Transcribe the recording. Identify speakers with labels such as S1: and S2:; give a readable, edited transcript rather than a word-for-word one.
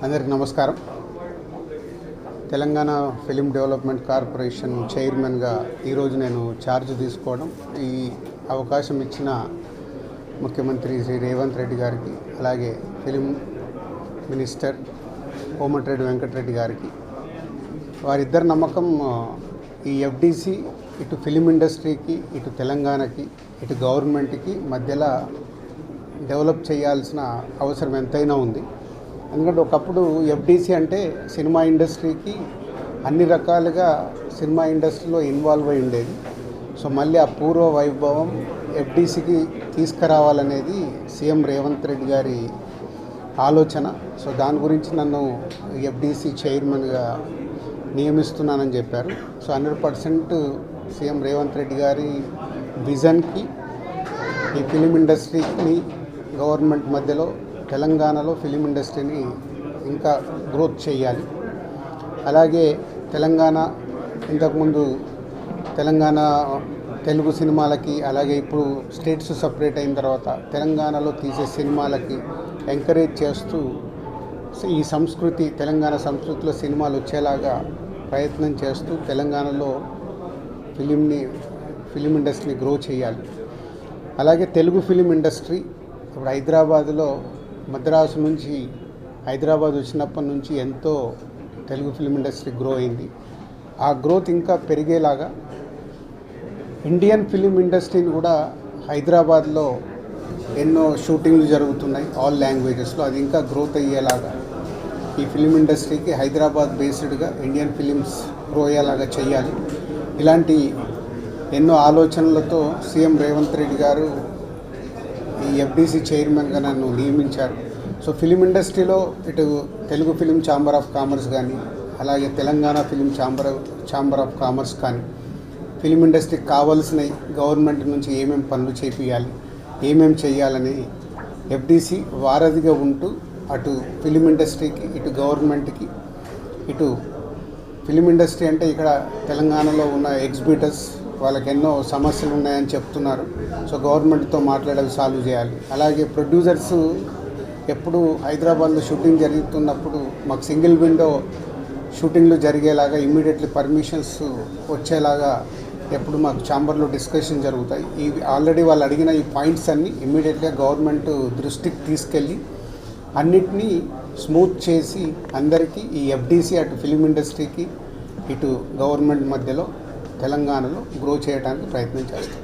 S1: అందరికీ నమస్కారం. Telangana film development corporation చైర్మన్గా ఈరోజు నేను ఛార్జ్ తీసుకోవడం, ఈ అవకాశం ఇచ్చిన ముఖ్యమంత్రి శ్రీ రేవంత్ రెడ్డి గారికి, అలాగే ఫిలిం మినిస్టర్ కోమటిరెడ్డి వెంకటరెడ్డి గారికి, వారిద్దరి నమ్మకం ఈ ఎఫ్డిసి ఇటు ఫిలిం ఇండస్ట్రీకి, ఇటు తెలంగాణకి, ఇటు గవర్నమెంట్కి మధ్యలో డెవలప్ చేయాల్సిన అవసరం ఎంతైనా ఉంది. ఎందుకంటే ఒకప్పుడు ఎఫ్డిసి అంటే సినిమా ఇండస్ట్రీకి అన్ని రకాలుగా సినిమా ఇండస్ట్రీలో ఇన్వాల్వ్ అయి ఉండేది. సో మళ్ళీ ఆ పూర్వ వైభవం ఎఫ్డిసికి తీసుకురావాలనేది సీఎం రేవంత్ రెడ్డి గారి ఆలోచన. సో దాని గురించి నన్ను ఎఫ్డిసి చైర్మన్గా నియమిస్తున్నానని చెప్పారు. సో 100% సీఎం రేవంత్ రెడ్డి గారి విజన్కి ఈ ఫిలిం ఇండస్ట్రీని గవర్నమెంట్ మధ్యలో తెలంగాణలో ఫిలిం ఇండస్ట్రీని ఇంకా గ్రోత్ చేయాలి. అలాగే తెలంగాణ ఇంతకుముందు తెలంగాణ తెలుగు సినిమాలకి, అలాగే ఇప్పుడు స్టేట్స్ సపరేట్ అయిన తర్వాత తెలంగాణలో తీసే సినిమాలకి ఎంకరేజ్ చేస్తూ ఈ సంస్కృతి, తెలంగాణ సంస్కృతిలో సినిమాలు వచ్చేలాగా ప్రయత్నం చేస్తూ తెలంగాణలో ఫిలిం ఇండస్ట్రీని గ్రో చేయాలి. అలాగే తెలుగు ఫిలిం ఇండస్ట్రీ ఇప్పుడు హైదరాబాదులో, మద్రాసు నుంచి హైదరాబాద్ వచ్చినప్పటి నుంచి ఎంతో తెలుగు ఫిలిం ఇండస్ట్రీ గ్రో అయింది. ఆ గ్రోత్ ఇంకా పెరిగేలాగా ఇండియన్ ఫిలిం ఇండస్ట్రీని కూడా హైదరాబాద్లో ఎన్నో షూటింగ్లు జరుగుతున్నాయి ఆల్ లాంగ్వేజెస్లో, అది ఇంకా గ్రోత్ అయ్యేలాగా ఈ ఫిలిం ఇండస్ట్రీకి హైదరాబాద్ బేస్డ్గా ఇండియన్ ఫిలిమ్స్ గ్రో అయ్యేలాగా చేయాలి. ఇలాంటి ఎన్నో ఆలోచనలతో సీఎం రేవంత్ రెడ్డి గారు ఈ ఎఫ్డిసి చైర్మన్గా నన్ను నియమించారు. సో ఫిలిం ఇండస్ట్రీలో ఇటు Telugu film chamber of commerce కానీ, అలాగే Telangana film chamber of commerce కానీ, ఫిలిం ఇండస్ట్రీకి కావాల్సినవి గవర్నమెంట్ నుంచి ఏమేమి పనులు చేపియాలి, ఏమేమి చేయాలని ఎఫ్డిసి వారధిగా ఉంటూ అటు ఫిలిం ఇండస్ట్రీకి, ఇటు గవర్నమెంట్కి, ఇటు ఫిలిం ఇండస్ట్రీ అంటే ఇక్కడ తెలంగాణలో ఉన్న ఎగ్జిబిటర్స్ వాళ్ళకి ఎన్నో సమస్యలు ఉన్నాయని చెప్తున్నారు. సో గవర్నమెంట్తో మాట్లాడేవి సాల్వ్ చేయాలి. అలాగే ప్రొడ్యూసర్స్ ఎప్పుడు హైదరాబాద్లో షూటింగ్ జరుగుతున్నప్పుడు మాకు సింగిల్ విండో షూటింగ్లు జరిగేలాగా ఇమ్మీడియట్లీ పర్మిషన్స్ వచ్చేలాగా ఎప్పుడు మాకు ఛాంబర్లో డిస్కషన్ జరుగుతాయి. ఇవి ఆల్రెడీ వాళ్ళు అడిగిన ఈ పాయింట్స్ అన్నీ ఇమ్మీడియట్గా గవర్నమెంట్ దృష్టికి తీసుకెళ్ళి అన్నిటినీ స్మూత్ చేసి అందరికీ ఈ ఎఫ్డిసి అటు ఫిలిం ఇండస్ట్రీకి, ఇటు గవర్నమెంట్ మధ్యలో తెలంగాణలో గ్రో చేయడానికి ప్రయత్నం చేస్తాం.